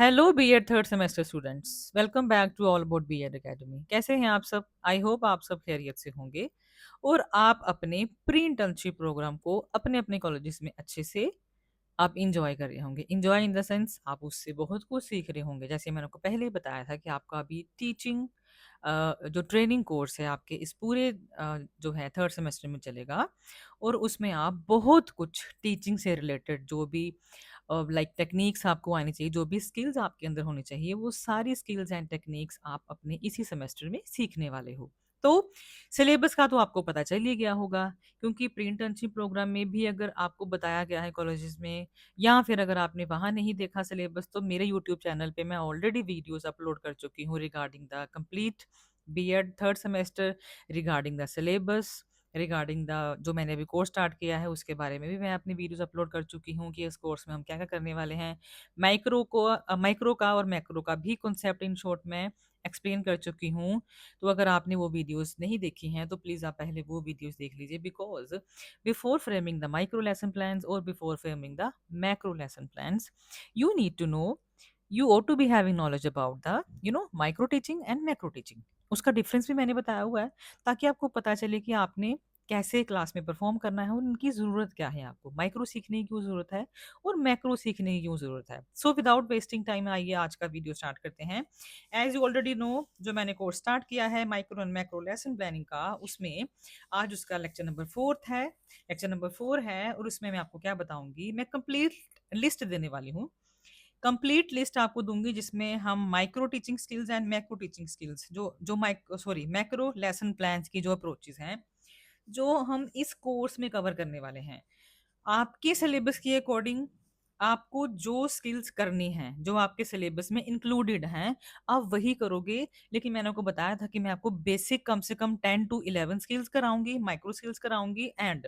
Hello BEd third semester students, welcome back to all about BEd academy. कैसे हैं आप सब? आई होप आप सब खैरियत से होंगे और आप अपने प्री इंटर्नशिप प्रोग्राम को अपने अपने कॉलेजेस में अच्छे से आप इंजॉय कर रहे होंगे। इंजॉय इन द सेंस आप उससे बहुत कुछ सीख रहे होंगे। जैसे मैंने आपको पहले ही बताया था कि आपका अभी टीचिंग जो ट्रेनिंग कोर्स है आपके इस पूरे जो है थर्ड सेमेस्टर में चलेगा और उसमें आप बहुत कुछ टीचिंग से रिलेटेड जो भी लाइक टेक्निक्स आपको आनी चाहिए, जो भी स्किल्स आपके अंदर होनी चाहिए, वो सारी स्किल्स एंड टेक्निक्स आप अपने इसी सेमेस्टर में सीखने वाले हो। तो सिलेबस का तो आपको पता चल ही गया होगा, क्योंकि प्री इंटर्नशिप प्रोग्राम में भी अगर आपको बताया गया है कॉलेजेस में, या फिर अगर आपने वहाँ नहीं देखा सिलेबस, तो मेरे यूट्यूब चैनल पे मैं ऑलरेडी वीडियोस अपलोड कर चुकी हूँ regarding the complete BEd third semester, regarding the syllabus, regarding the जो मैंने अभी कोर्स स्टार्ट किया है उसके बारे में भी मैं अपनी वीडियोस अपलोड कर चुकी हूँ कि इस कोर्स में हम क्या क्या करने वाले हैं। माइक्रो का और मैक्रो का भी कॉन्सेप्ट इन शॉर्ट में एक्सप्लेन कर चुकी हूँ। तो अगर आपने वो वीडियोस नहीं देखी हैं तो प्लीज़ आप पहले वो वीडियोस देख लीजिए, because before framing the micro lesson plans और before framing the macro lesson plans, you need to know, you ought to be having knowledge about the micro teaching and macro teaching। उसका difference भी मैंने बताया हुआ है, ताकि आपको पता चले कि आपने कैसे क्लास में परफॉर्म करना है और उनकी ज़रूरत क्या है। आपको माइक्रो सीखने की क्यों ज़रूरत है और मैक्रो सीखने की क्यों ज़रूरत है। सो विदाउट वेस्टिंग टाइम आइए आज का वीडियो स्टार्ट करते हैं। एज यू ऑलरेडी नो, जो मैंने कोर्स स्टार्ट किया है micro and macro lesson planning का, उसमें आज उसका लेक्चर नंबर 4 है और उसमें मैं आपको क्या बताऊंगी, मैं कंप्लीट लिस्ट देने वाली हूँ। कंप्लीट लिस्ट आपको दूंगी जिसमें हम micro teaching skills and macro teaching skills, जो जो micro sorry macro lesson plans की जो अप्रोचेस हैं, जो हम इस कोर्स में कवर करने वाले हैं। आपके सिलेबस के अकॉर्डिंग आपको जो स्किल्स करनी हैं, जो आपके सिलेबस में इंक्लूडेड हैं, आप वही करोगे। लेकिन मैंने आपको बताया था कि मैं आपको बेसिक कम से कम 10 to 11 स्किल्स कराऊंगी, माइक्रो स्किल्स कराऊंगी, एंड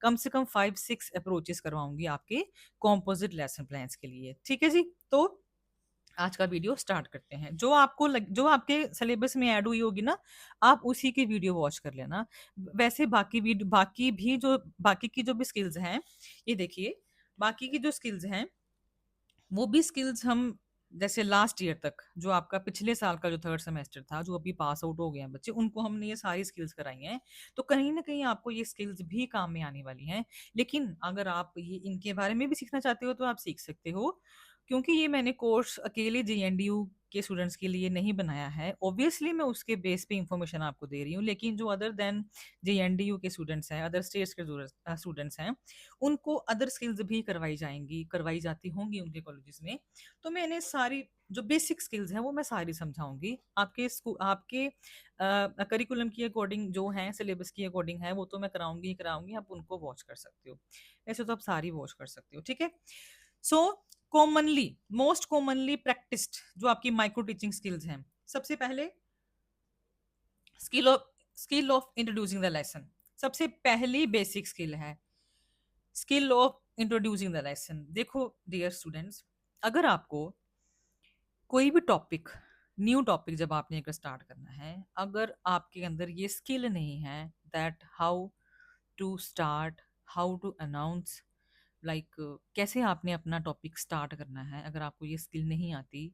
कम से कम 5-6 अप्रोचेस करवाऊंगी आपके कॉम्पोजिट लेसन प्लान्स के लिए। ठीक है जी। तो आज का वीडियो स्टार्ट करते हैं। जो आपके सिलेबस में ऐड हुई होगी ना, आप उसी की वीडियो वॉच कर लेना। वैसे बाकी की जो भी स्किल्स हैं, ये देखिए, बाकी की जो स्किल्स हैं वो भी स्किल्स हम जैसे लास्ट ईयर तक, जो आपका पिछले साल का जो थर्ड सेमेस्टर था, जो अभी पास आउट हो गए हैं बच्चे, उनको हमने ये सारी स्किल्स कराई हैं। तो कहीं ना कहीं आपको ये स्किल्स भी काम में आने वाली हैं। लेकिन अगर आप ये इनके बारे में भी सीखना चाहते हो तो आप सीख सकते हो, क्योंकि ये मैंने कोर्स अकेले जेएनडीयू के स्टूडेंट्स के लिए नहीं बनाया है। ऑब्वियसली मैं उसके बेस पे इंफॉर्मेशन आपको दे रही हूँ, लेकिन जो अदर देन जेएनडीयू के स्टूडेंट्स हैं, अदर स्टेट्स के स्टूडेंट्स हैं, उनको अदर स्किल्स भी करवाई जाती होंगी उनके कॉलेजेस में। तो मैंने सारी जो बेसिक स्किल्स हैं वो मैं सारी समझाऊंगी आपके स्कूल, आपके करिकुलम की अकॉर्डिंग जो है, सिलेबस की अकॉर्डिंग है, वो तो मैं कराऊंगी ही कराऊंगी। आप उनको वॉच कर सकते हो, वैसे तो आप सारी वॉच कर सकते हो। ठीक है। सो कॉमनली, मोस्ट कॉमनली प्रैक्टिस्ड जो आपकी माइक्रो टीचिंग स्किल्स हैं, सबसे पहले skill of introducing the lesson. सबसे पहली बेसिक स्किल है skill of introducing the lesson. देखो डियर स्टूडेंट्स, अगर आपको कोई भी टॉपिक, न्यू टॉपिक जब आपने अगर स्टार्ट करना है, अगर आपके अंदर ये स्किल नहीं है that how to start, how to announce, like कैसे आपने अपना टॉपिक स्टार्ट करना है, अगर आपको ये स्किल नहीं आती,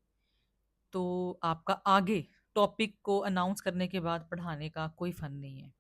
तो आपका आगे टॉपिक को अनाउंस करने के बाद पढ़ाने का कोई फन नहीं है।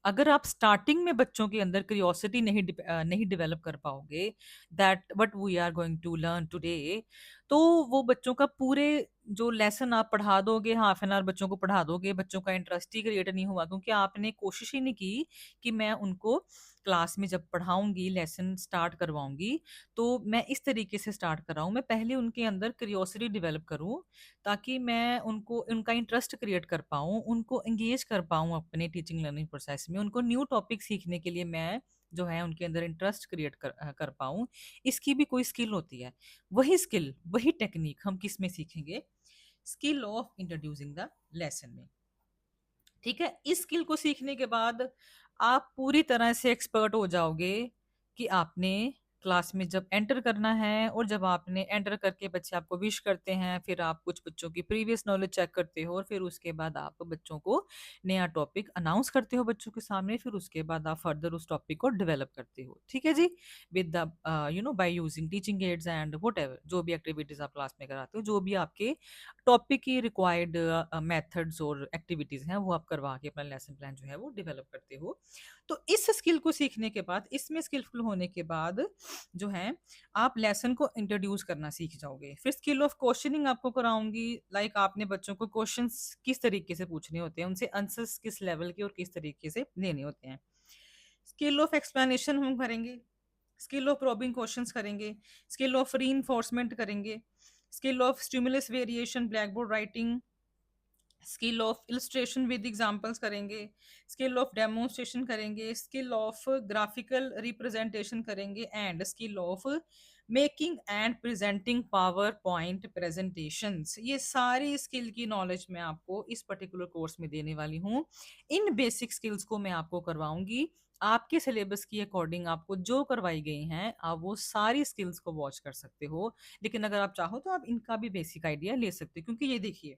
अगर आप स्टार्टिंग में बच्चों के अंदर क्यूरियोसिटी नहीं डेवलप कर पाओगे that what we are going to learn today, तो वो बच्चों का पूरे जो लेसन आप पढ़ा दोगे, हाफ एन आवर बच्चों को पढ़ा दोगे, बच्चों का इंटरेस्ट ही क्रिएट नहीं हुआ, क्योंकि आपने कोशिश ही नहीं की कि मैं उनको क्लास में जब पढ़ाऊंगी, लेसन स्टार्ट करवाऊंगी, तो मैं इस तरीके से स्टार्ट कराऊं, मैं पहले उनके अंदर क्यूरियोसिटी डेवलप करूं, ताकि मैं उनको उनका इंटरेस्ट क्रिएट कर पाऊँ, उनको एंगेज कर पाऊँ अपने टीचिंग लर्निंग प्रोसेस में, उनको न्यू टॉपिक सीखने के लिए मैं जो है उनके अंदर इंटरेस्ट क्रिएट कर पाऊँ। इसकी भी कोई स्किल होती है। वही स्किल, वही टेक्निक हम किस में सीखेंगे? Skill of introducing the lesson में। ठीक है। इस स्किल को सीखने के बाद आप पूरी तरह से एक्सपर्ट हो जाओगे कि आपने क्लास में जब एंटर करना है, और जब आपने एंटर करके बच्चे आपको विश करते हैं, फिर आप कुछ बच्चों की प्रीवियस नॉलेज चेक करते हो, और फिर उसके बाद आप बच्चों को नया टॉपिक अनाउंस करते हो बच्चों के सामने, फिर उसके बाद आप फर्दर उस टॉपिक को डेवलप करते हो। ठीक है जी, with the by using teaching aids and what जो भी एक्टिविटीज आप क्लास में कराते हो, जो भी आपके टॉपिक की रिक्वायर्ड मेथड्स और एक्टिविटीज हैं, वो आप करवा के अपना लेसन प्लान जो है वो डेवलप करते हो। तो इस स्किल को सीखने के बाद, इसमें स्किलफुल होने के बाद जो है, आप लेसन को इंट्रोड्यूस करना सीख जाओगे। फिर स्किल ऑफ क्वेश्चनिंग आपको कराऊंगी, लाइक आपने बच्चों को क्वेश्चंस किस तरीके से पूछने होते हैं, उनसे आंसर्स किस लेवल के और किस तरीके से लेने होते हैं। स्किल ऑफ एक्सप्लेनेशन हम करेंगे, स्किल ऑफ प्रॉबिंग क्वेश्चंस करेंगे, स्किल ऑफ रीइंफोर्समेंट करेंगे, skill of stimulus variation black board writing, skill of illustration with examples करेंगे, स्किल ऑफ डेमोन्स्ट्रेशन करेंगे, स्किल ऑफ ग्राफिकल रिप्रेजेंटेशन करेंगे, and skill of making and presenting power point presentations. ये सारी skill की knowledge मैं आपको इस पर्टिकुलर कोर्स में देने वाली हूँ। इन बेसिक स्किल्स को मैं आपको करवाऊंगी, आपके सिलेबस की अकॉर्डिंग आपको जो करवाई गई हैं, आप वो सारी स्किल्स को वॉच कर सकते हो। लेकिन अगर आप चाहो तो आप इनका भी बेसिक आइडिया ले सकते हो, क्योंकि ये देखिए,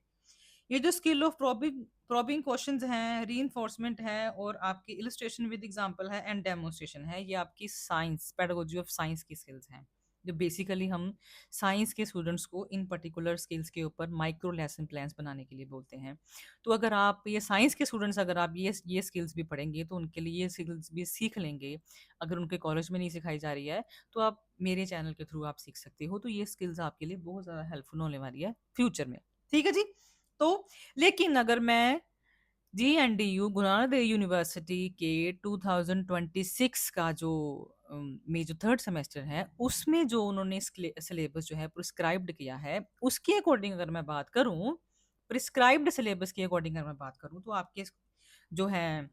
ये जो skill of probing probing questions हैं, रीइंफोर्समेंट है, और आपकी इलस्ट्रेशन विद एग्जांपल है, एंड डेमोन्स्ट्रेशन है, ये आपकी साइंस पेडागोजी ऑफ साइंस की स्किल्स हैं, जो बेसिकली हम साइंस के स्टूडेंट्स को इन पर्टिकुलर स्किल्स के ऊपर माइक्रो लेसन प्लान्स बनाने के लिए बोलते हैं। तो अगर आप ये साइंस के स्टूडेंट्स, अगर आप ये स्किल्स भी पढ़ेंगे, तो उनके लिए ये स्किल्स भी सीख लेंगे। अगर उनके कॉलेज में नहीं सिखाई जा रही है, तो आप मेरे चैनल के थ्रू आप सीख सकते हो। तो ये स्किल्स आपके लिए बहुत ज़्यादा हेल्पफुल होने वाली है फ्यूचर में। ठीक है जी। तो लेकिन अगर मैं GNDU गुरु नानक देव यूनिवर्सिटी के 2026 का जो में जो थर्ड सेमेस्टर है, उसमें जो उन्होंने सिलेबस जो है प्रिस्क्राइब्ड किया है, उसके अकॉर्डिंग अगर मैं बात करूं, प्रिस्क्राइब्ड सिलेबस के अकॉर्डिंग अगर मैं बात करूं, तो आपके जो है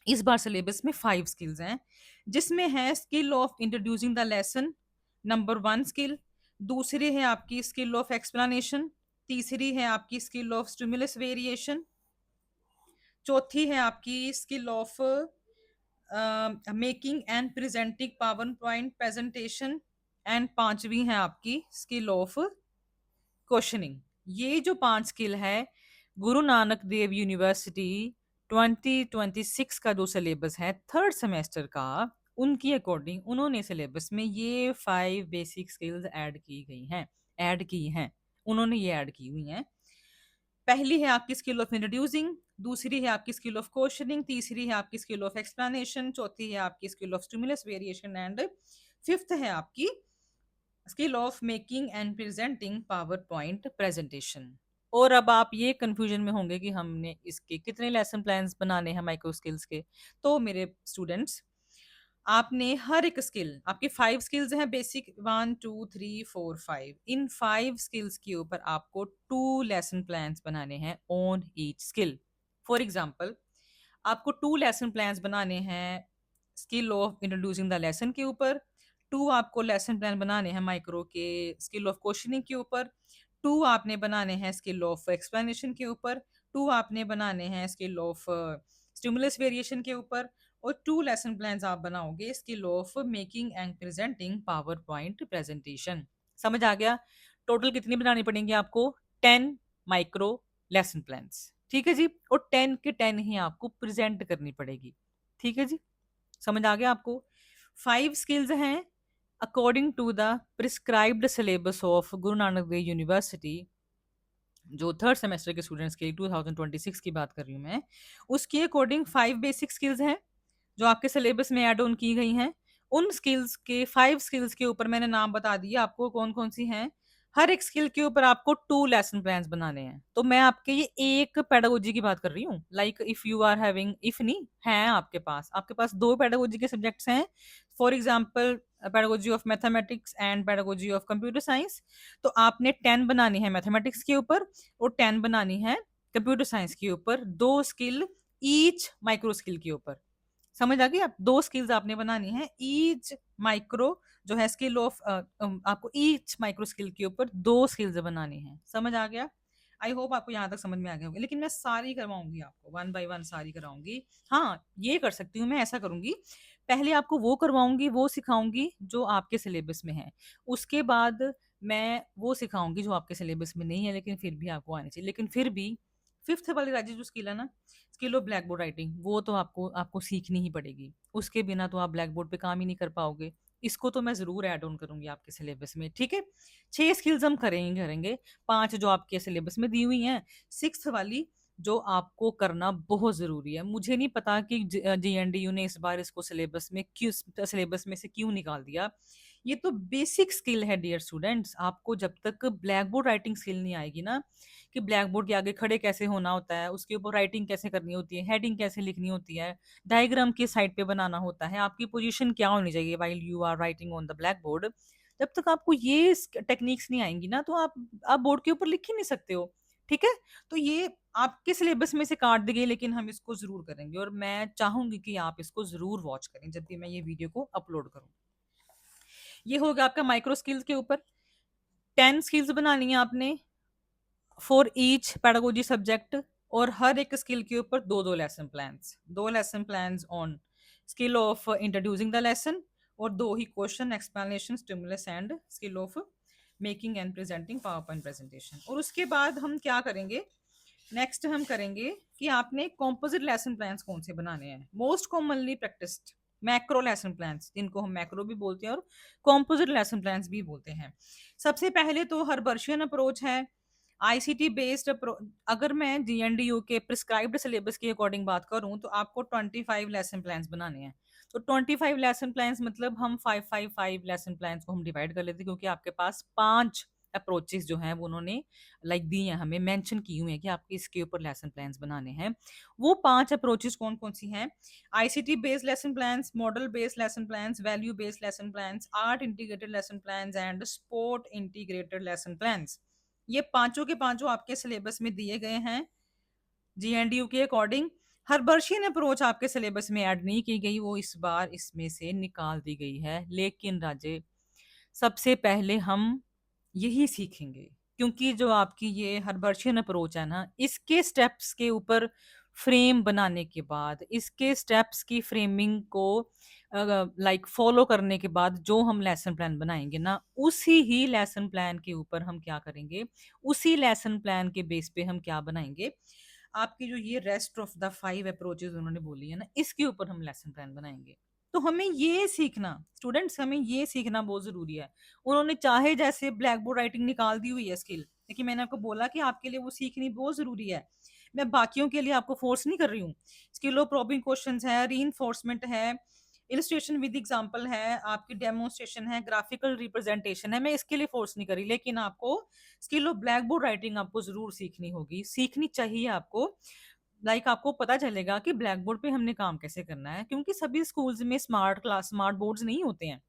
इस बार सिलेबस में 5 स्किल्स हैं, जिसमें है skill of introducing the lesson, number 1 skill. दूसरी है आपकी स्किल ऑफ एक्सप्लेनेशन। तीसरी है आपकी स्किल ऑफ स्टिमुलस वेरिएशन। चौथी है आपकी skill of making and presenting power point presentation. And पांचवी है आपकी स्किल ऑफ क्वेश्चनिंग। ये जो 5 स्किल है, गुरु नानक देव यूनिवर्सिटी 2026 का जो सिलेबस है थर्ड सेमेस्टर का, उनकी अकॉर्डिंग उन्होंने सिलेबस में ये 5 बेसिक स्किल्स ऐड की हैं, उन्होंने ये ऐड की हुई हैं। पहली है आपकी स्किल ऑफ इंट्रोड्यूसिंग, दूसरी है आपकी स्किल ऑफ क्वेश्चनिंग, तीसरी है आपकी स्किल ऑफ एक्सप्लेनेशन, चौथी है आपकी skill of stimulus variation, and fifth है आपकी skill of making and presenting power point presentation. और अब आप ये कंफ्यूजन में होंगे कि हमने इसके कितने लेसन प्लान्स बनाने हैं माइक्रो स्किल्स के। तो मेरे स्टूडेंट्स, आपने हर एक स्किल, आपकी 5 स्किल्स हैं बेसिक, 1 2 3 4 5, इन 5 स्किल्स के ऊपर आपको 2 लेसन प्लान्स बनाने हैं on each skill. For example, आपको 2 लेसन प्लान्स बनाने हैं skill of introducing the lesson के ऊपर, 2 आपको लेसन प्लान बनाने हैं माइक्रो के स्किल ऑफ क्वेश्चनिंग के ऊपर, 2 आपने बनाने हैं स्किल ऑफ एक्सप्लेनेशन के ऊपर, 2 आपने बनाने हैं स्किल ऑफ स्टिमुलस वेरिएशन के ऊपर, और 2 लेसन प्लान्स आप बनाओगे skill of making and presenting power point presentation. समझ आ गया? टोटल कितनी बनानी पड़ेंगी आपको? 10 माइक्रो लेसन प्लान्स। ठीक है जी। और 10 के 10 ही आपको प्रेजेंट करनी पड़ेगी। ठीक है जी, समझ आ गया आपको? 5 स्किल्स हैं according to the prescribed syllabus of Guru Nanak Dev university, जो थर्ड सेमेस्टर के स्टूडेंट्स के 2026 की बात कर रही हूँ मैं, उसके अकॉर्डिंग 5 बेसिक स्किल्स हैं जो आपके सिलेबस में ऐड ऑन की गई हैं। उन स्किल्स के 5 स्किल्स के ऊपर मैंने नाम बता दिया आपको कौन कौन सी हैं। हर एक स्किल के ऊपर आपको 2 लेसन प्लान्स बनाने हैं। तो मैं आपके ये एक पेडागोजी की बात कर रही हूँ, like if you are having, if नहीं है आपके पास 2 पेडागोजी के सब्जेक्ट्स हैं, for example pedagogy of mathematics and pedagogy of computer science. तो आपने 10 बनानी है मैथमेटिक्स के ऊपर और 10 बनानी है कंप्यूटर साइंस के ऊपर, 2 स्किल ईच माइक्रो स्किल के ऊपर। समझ आ गई? आप 2 स्किल्स आपने बनानी है ईच माइक्रो, जो है स्किल ऑफ आपको ईच माइक्रो स्किल के ऊपर 2 स्किल्स बनानी है। समझ आ गया? आई होप आपको यहाँ तक समझ में आ गया होगा, लेकिन मैं सारी करवाऊंगी आपको, 1 बाय 1 सारी कराऊंगी। हाँ, ये कर सकती हूँ मैं, ऐसा करूंगी, पहले आपको वो करवाऊँगी, वो सिखाऊँगी जो आपके सिलेबस में है। उसके बाद मैं वो सिखाऊँगी जो आपके सिलेबस में नहीं है, लेकिन फिर भी आपको आनी चाहिए। लेकिन फिर भी 5th वाली राइज़ जो स्किल है ना, skill of black board writing, वो तो आपको आपको सीखनी ही पड़ेगी। उसके बिना तो आप ब्लैक बोर्ड पे काम ही नहीं कर पाओगे। इसको तो मैं ज़रूर ऐड ऑन करूँगी आपके सिलेबस में, ठीक है? 6 स्किल्स हम करेंगे करेंगे, 5 जो आपके सिलेबस में दी हुई हैं, 6th वाली जो आपको करना बहुत ज़रूरी है। मुझे नहीं पता कि जीएनडीयू ने इस बार इसको सिलेबस में से क्यों निकाल दिया। ये तो बेसिक स्किल है डियर स्टूडेंट्स। आपको जब तक ब्लैक बोर्ड राइटिंग स्किल नहीं आएगी ना, कि ब्लैक बोर्ड के आगे खड़े कैसे होना होता है, उसके ऊपर राइटिंग कैसे करनी होती है, हेडिंग कैसे लिखनी होती है, डायग्राम किस साइड पे बनाना होता है, आपकी पोजीशन क्या होनी चाहिए while you are writing on the black board, जब तक आपको ये टेक्निक्स नहीं आएंगी ना, तो आप बोर्ड के ऊपर लिख ही नहीं सकते हो। ठीक है? तो ये आपके सिलेबस में से काट दी गई, लेकिन हम इसको ज़रूर करेंगे और मैं चाहूँगी कि आप इसको ज़रूर वॉच करें जब भी मैं ये वीडियो को अपलोड करूँ। ये हो गया आपका माइक्रो स्किल्स के ऊपर। 10 स्किल्स बनानी है आपने फॉर ईच पेडागोजी सब्जेक्ट, और हर एक स्किल के ऊपर 2-2 lesson plans. 2 lesson plans on skill of introducing the lesson, और 2 ही question, explanation, stimulus and skill of making and presenting power point presentation. और उसके बाद हम क्या करेंगे, नेक्स्ट हम करेंगे कि आपने कॉम्पोजिट लेसन प्लान्स कौन से बनाने हैं, most commonly practised macro lesson plans, जिनको हम मैक्रो भी बोलते हैं और कॉम्पोजिट लेसन प्लान्स भी बोलते हैं। सबसे पहले तो हर्बर्शियन अप्रोच है, आईसीटी बेस्ड अप्रोच। अगर मैं जीएनडीयू के प्रिस्क्राइब्ड सिलेबस की अकॉर्डिंग बात करूं तो आपको 25 लेसन प्लान्स बनाने हैं। तो 25 लेसन प्लान्स मतलब हम 5-5-5 लेसन प्लान्स को हम डिवाइड कर लेते हैं, क्योंकि आपके पास 5 अप्रोचेस जो हैं वो उन्होंने लाइक दी हैं, हमें मेंशन की हुई है कि आपके इसके ऊपर लेसन प्लान्स बनाने हैं। वो 5 अप्रोचेस कौन कौन सी हैं? ICT based lesson plans, model based lesson plans, value based lesson plans, art integrated lesson plans and sport integrated lesson plans. ये पांचों के पांचों आपके सिलेबस में दिए गए हैं जीएनडीयू के अकॉर्डिंग। हर्बर्शियन अप्रोच आपके सिलेबस में ऐड नहीं की गई, वो इस बार इसमें से निकाल दी गई है। लेकिन राजे, सबसे पहले हम यही सीखेंगे, क्योंकि जो आपकी ये हर्बर्शियन अप्रोच है ना, इसके स्टेप्स के ऊपर फ्रेम बनाने के बाद, इसके स्टेप्स की फ्रेमिंग को लाइक फॉलो करने के बाद जो हम लेसन प्लान बनाएंगे ना, उसी ही लेसन प्लान के ऊपर हम क्या करेंगे, उसी लेसन प्लान के बेस पे हम क्या बनाएंगे, आपकी जो ये रेस्ट ऑफ द 5 अप्रोचेस उन्होंने बोली है ना, इसके ऊपर हम लेसन प्लान बनाएंगे। तो हमें ये सीखना, स्टूडेंट्स हमें ये सीखना बहुत जरूरी है। उन्होंने चाहे जैसे ब्लैक बोर्ड राइटिंग निकाल दी हुई है स्किल, लेकिन मैंने आपको बोला कि आपके लिए वो सीखनी बहुत जरूरी है। मैं बाकियों के लिए आपको फोर्स नहीं कर रही हूँ। स्किल ऑफ प्रॉबिंग क्वेश्चंस है, रीइंफोर्समेंट है, इलस्ट्रेशन विद एग्जांपल है, आपकी डेमोन्स्ट्रेशन है, ग्राफिकल रिप्रेजेंटेशन है, मैं इसके लिए फोर्स नहीं करी। लेकिन आपको skill of black board writing आपको जरूर सीखनी होगी, सीखनी चाहिए आपको। आपको पता चलेगा कि ब्लैक बोर्ड पे हमने काम कैसे करना है, क्योंकि सभी स्कूल्स में स्मार्ट बोर्ड्स नहीं होते हैं,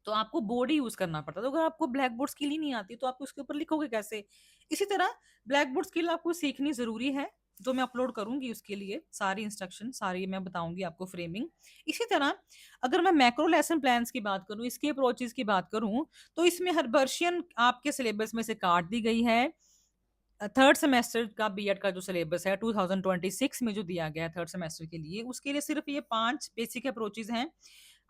तो आपको बोर्ड ही यूज करना पड़ता है। तो अगर आपको ब्लैक बोर्ड स्किल ही नहीं आती तो आप उसके ऊपर लिखोगे कैसे? इसी तरह ब्लैक बोर्ड स्किल आपको सीखनी जरूरी है, जो मैं अपलोड करूंगी उसके लिए सारी इंस्ट्रक्शन, सारी मैं बताऊंगी आपको फ्रेमिंग। इसी तरह अगर मैं मैक्रो लेसन प्लान्स की बात करूं, इसके अप्रोचेस की बात करूं, तो इसमें हर्बर्शियन आपके सिलेबस में से काट दी गई है। थर्ड सेमेस्टर का बीएड का जो सिलेबस है 2026 में जो दिया गया है थर्ड सेमेस्टर के लिए, उसके लिए सिर्फ ये 5 बेसिक अप्रोचेस हैं,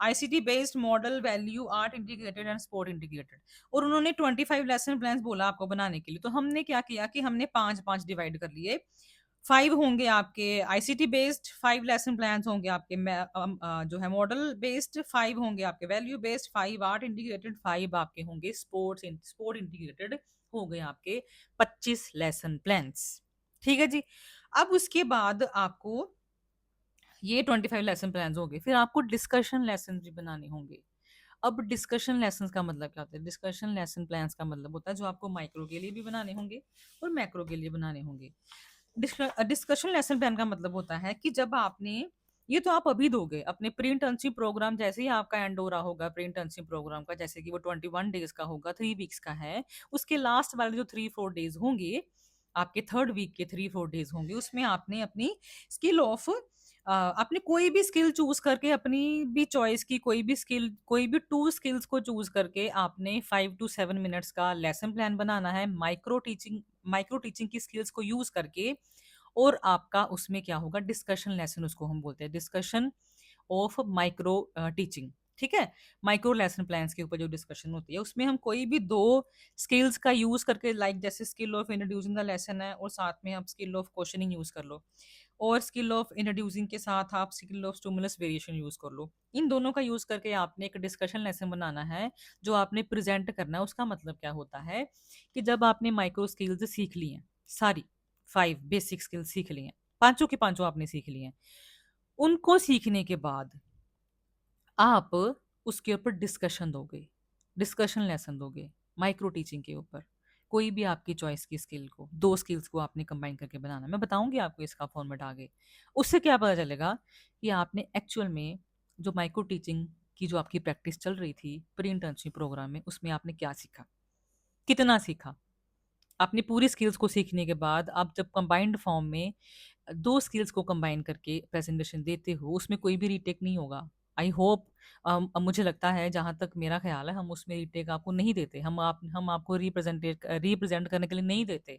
ICT based, model, value, art integrated and sport integrated. और उन्होंने 25 लेसन प्लान्स बोला आपको बनाने के लिए, तो हमने क्या किया कि हमने 5-5 डिवाइड कर लिए। 5 होंगे आपके आईसीटी बेस्ड, 5 लेसन प्लान्स होंगे आपके जो है मॉडल बेस्ड, 5 होंगे आपके वैल्यू बेस्ड, 5 आर्ट इंटीग्रेटेड, 5 आपके होंगे स्पोर्ट इंटीग्रेटेड। हो गए आपके 25 लेसन प्लान्स। ठीक है जी। अब उसके बाद आपको ये 25 लेसन प्लान्स हो गए, फिर आपको डिस्कशन लेसन भी बनाने होंगे। अब डिस्कशन लेसन का मतलब क्या होता है? डिस्कशन लेसन प्लान्स का मतलब होता है जो आपको माइक्रो के लिए भी बनाने होंगे और मैक्रो के लिए बनाने होंगे। डिस्कशन लेसन प्लान का मतलब होता है कि जब आपने, ये तो आप अभी दोगे अपने प्री इंटर्नशिप प्रोग्राम, जैसे ही आपका एंड हो रहा होगा प्री इंटर्नशिप प्रोग्राम का, जैसे कि वो 21 डेज का होगा, 3 वीक्स का है, उसके लास्ट वाले जो 3-4 डेज होंगे, आपके थर्ड वीक के 3-4 डेज होंगे, उसमें आपने अपनी स्किल ऑफ आपने कोई भी स्किल चूज करके, अपनी भी चॉइस की कोई भी स्किल, कोई भी 2 स्किल्स को चूज करके आपने 5 to 7 मिनट्स का लेसन प्लान बनाना है, माइक्रो टीचिंग की स्किल्स को यूज करके। और आपका उसमें क्या होगा, डिस्कशन लेसन उसको हम बोलते हैं, डिस्कशन। Of micro teaching. ठीक है, माइक्रो लेसन प्लान्स के ऊपर जो डिस्कशन होती है उसमें हम कोई भी दो स्किल्स का यूज करके, लाइक जैसे skill of introducing the lesson है और साथ में आप स्किल ऑफ क्वेश्चनिंग यूज कर लो, और स्किल ऑफ इंट्रोड्यूसिंग के साथ आप skill of stimulus variation use कर लो। इन दोनों का यूज करके आपने एक डिस्कशन लेसन बनाना है जो आपने प्रेजेंट करना है। उसका मतलब क्या होता है कि जब आपने माइक्रो स्किल्स सीख ली हैं सारी, 5 बेसिक स्किल्स सीख ली हैं, पांचों की पांचों आपने सीख ली हैं, उनको सीखने के बाद आप उसके ऊपर डिस्कशन दोगे, डिस्कशन लेसन दोगे माइक्रो टीचिंग के ऊपर। कोई भी आपकी चॉइस की स्किल को, दो स्किल्स को आपने कंबाइन करके बनाना, मैं बताऊंगी आपको इसका फॉर्मेट आगे। उससे क्या पता चलेगा कि आपने एक्चुअल में जो माइक्रो टीचिंग की जो आपकी प्रैक्टिस चल रही थी प्री इंटर्नशिप प्रोग्राम में, उसमें आपने क्या सीखा, कितना सीखा। अपनी पूरी स्किल्स को सीखने के बाद आप जब कंबाइंड फॉर्म में दो स्किल्स को कंबाइन करके प्रेजेंटेशन देते हो, उसमें कोई भी रीटेक नहीं होगा। आई होप, मुझे लगता है, जहां तक मेरा ख्याल है, हम उसमें रीटेक आपको नहीं देते, हम आपको रिप्रेजेंट करने के लिए नहीं देते,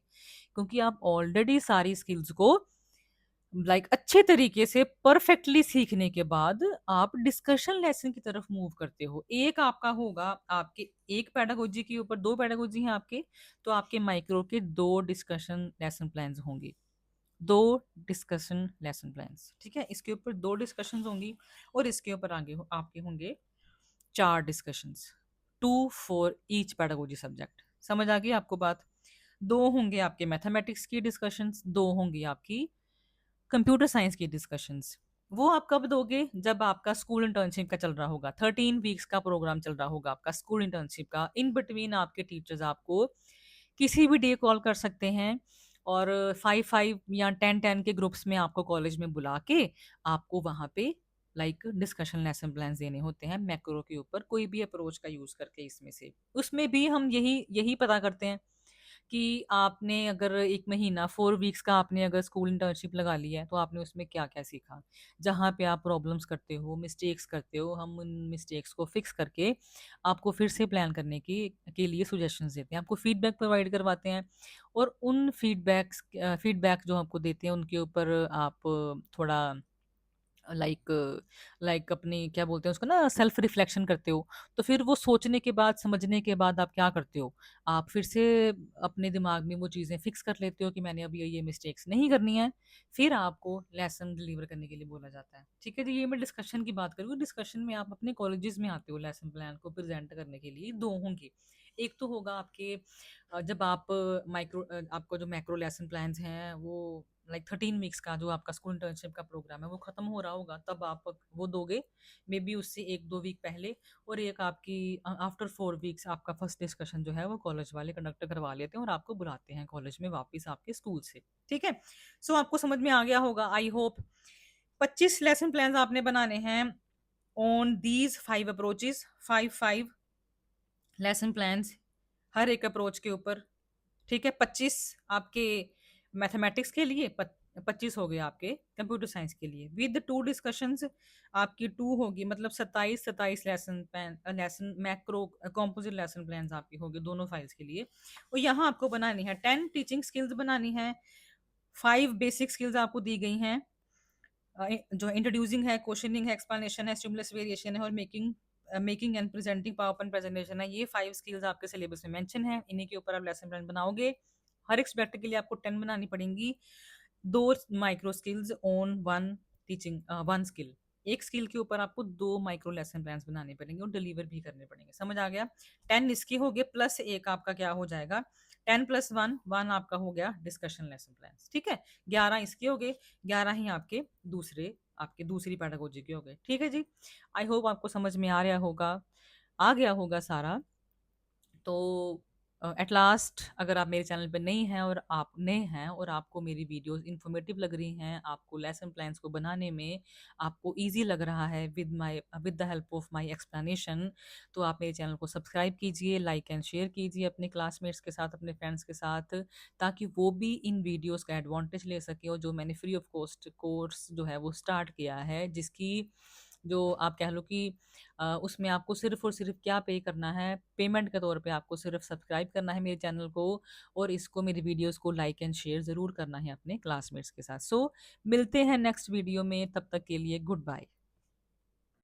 क्योंकि आप ऑलरेडी सारी स्किल्स को अच्छे तरीके से परफेक्टली सीखने के बाद आप डिस्कशन लेसन की तरफ मूव करते हो। एक आपका होगा आपके, एक पेडागोजी के ऊपर दो पेडागोजी हैं आपके, तो आपके माइक्रो के दो डिस्कशन लेसन प्लान्स होंगे, दो डिस्कशन लेसन प्लान्स। ठीक है, इसके ऊपर दो डिस्कशन होंगी और इसके ऊपर आगे आपके होंगे चार discussions, 2 for each pedagogy subject. समझ आ गई आपको बात? दो होंगे आपके मैथमेटिक्स की डिस्कशंस, दो होंगी आपकी कंप्यूटर साइंस की डिस्कशंस। वो आप कब दोगे? जब आपका स्कूल इंटर्नशिप का चल रहा होगा, 13 वीक्स का प्रोग्राम चल रहा होगा आपका स्कूल इंटर्नशिप का। इन बिटवीन आपके टीचर्स आपको किसी भी डे कॉल कर सकते हैं और 5-5 या 10-10 के ग्रुप्स में आपको कॉलेज में बुला के आपको वहाँ पे डिस्कशन लेसन प्लान देने होते हैं मैक्रो के ऊपर, कोई भी अप्रोच का यूज करके। इसमें से उसमें भी हम यही यही पता करते हैं कि आपने अगर 1 महीना 4 वीक्स का आपने अगर स्कूल इंटर्नशिप लगा लिया है तो आपने उसमें क्या क्या सीखा। जहाँ पे आप प्रॉब्लम्स करते हो, मिस्टेक्स करते हो, हम उन मिस्टेक्स को फिक्स करके आपको फिर से प्लान करने की के लिए सुजेशंस देते हैं, आपको फीडबैक प्रोवाइड करवाते हैं। और उन फीडबैक जो आपको देते हैं उनके ऊपर आप थोड़ा लाइक अपनी क्या बोलते हैं उसको ना, सेल्फ रिफ्लेक्शन करते हो। तो फिर वो सोचने के बाद, समझने के बाद आप क्या करते हो, आप फिर से अपने दिमाग में वो चीज़ें फिक्स कर लेते हो कि मैंने अभी ये मिस्टेक्स नहीं करनी है। फिर आपको लेसन डिलीवर करने के लिए बोला जाता है। ठीक है, तो ये मैं डिस्कशन की बात करूँ। डिस्कशन में आप अपने कॉलेजेस में आते हो लेसन प्लान को प्रेजेंट करने के लिए, दो होंगे। एक तो होगा आपके जब आप आपको जो मैक्रो लेसन प्लान्स हैं वो 13 वीक्स का जो आपका स्कूल इंटर्नशिप का प्रोग्राम है वो खत्म हो रहा होगा, तब आप वो दोगे। मे बी उससे 1-2 वीक पहले। और एक आपकी आफ्टर 4 वीक्स आपका फर्स्ट डिस्कशन जो है वो कॉलेज वाले कंडक्ट करवा लेते हैं और आपको बुलाते हैं कॉलेज में वापस आपके स्कूल से। ठीक है, सो आपको समझ में आ गया होगा आई होप। 25 लेसन प्लान आपने बनाने हैं on these 5 approaches, 5 lesson plans हर एक अप्रोच के ऊपर। ठीक है, 25 आपके मैथमेटिक्स के लिए, 25 हो गए आपके कंप्यूटर साइंस के लिए, विद 2 डिस्कशंस। आपकी 2 होगी, मतलब 27 lesson plan, lesson macro composite lesson plan आपकी होगी दोनों फाइल्स के लिए। और यहाँ आपको बनानी है 10 टीचिंग स्किल्स बनानी है, 5 बेसिक स्किल्स आपको दी गई हैं, जो इंट्रोड्यूसिंग है, क्वेश्चनिंग है, एक्सप्लेनेशन है, स्टिमुलस वेरिएशन है और making and presenting power point presentation है। ये 5 स्किल्स आपके सिलेबस में मेंशन है, इन्हीं के ऊपर आप लेसन प्लान बनाओगे। हर एक सब्जेक्ट के लिए आपको 10 बनानी पड़ेंगी, दो micro skills on one skill. एक स्किल के ऊपर आपको दो माइक्रो लेसन प्लान बनाने पड़ेंगे और डिलीवर भी करने पड़ेंगे। समझ आ गया? 10 इसके हो गए, प्लस एक आपका क्या हो जाएगा, 10+1 आपका हो गया डिस्कशन लेसन प्लान। ठीक है, 11 इसके हो गए, 11 ही आपके दूसरी पैडागोजी के हो गए। ठीक है जी, आई होप आपको समझ में आ रहा होगा, आ गया होगा सारा। तो एट लास्ट, अगर आप मेरे चैनल पे नई हैं और आप नए हैं और आपको मेरी वीडियोस इन्फॉर्मेटिव लग रही हैं, आपको लेसन प्लान्स को बनाने में आपको इजी लग रहा है with the help of my explanation, तो आप मेरे चैनल को सब्सक्राइब कीजिए, लाइक एंड शेयर कीजिए अपने क्लासमेट्स के साथ, अपने फ्रेंड्स के साथ, ताकि वो भी इन वीडियोस का एडवांटेज ले सके। और जो मैंने फ्री ऑफ कॉस्ट कोर्स जो है वो स्टार्ट किया है, जिसकी जो आप कह लो कि उसमें आपको सिर्फ और सिर्फ क्या पे करना है, पेमेंट के तौर पे आपको सिर्फ सब्सक्राइब करना है मेरे चैनल को, और इसको, मेरी वीडियोस को लाइक एंड शेयर ज़रूर करना है अपने क्लासमेट्स के साथ। सो मिलते हैं नेक्स्ट वीडियो में, तब तक के लिए गुड बाय।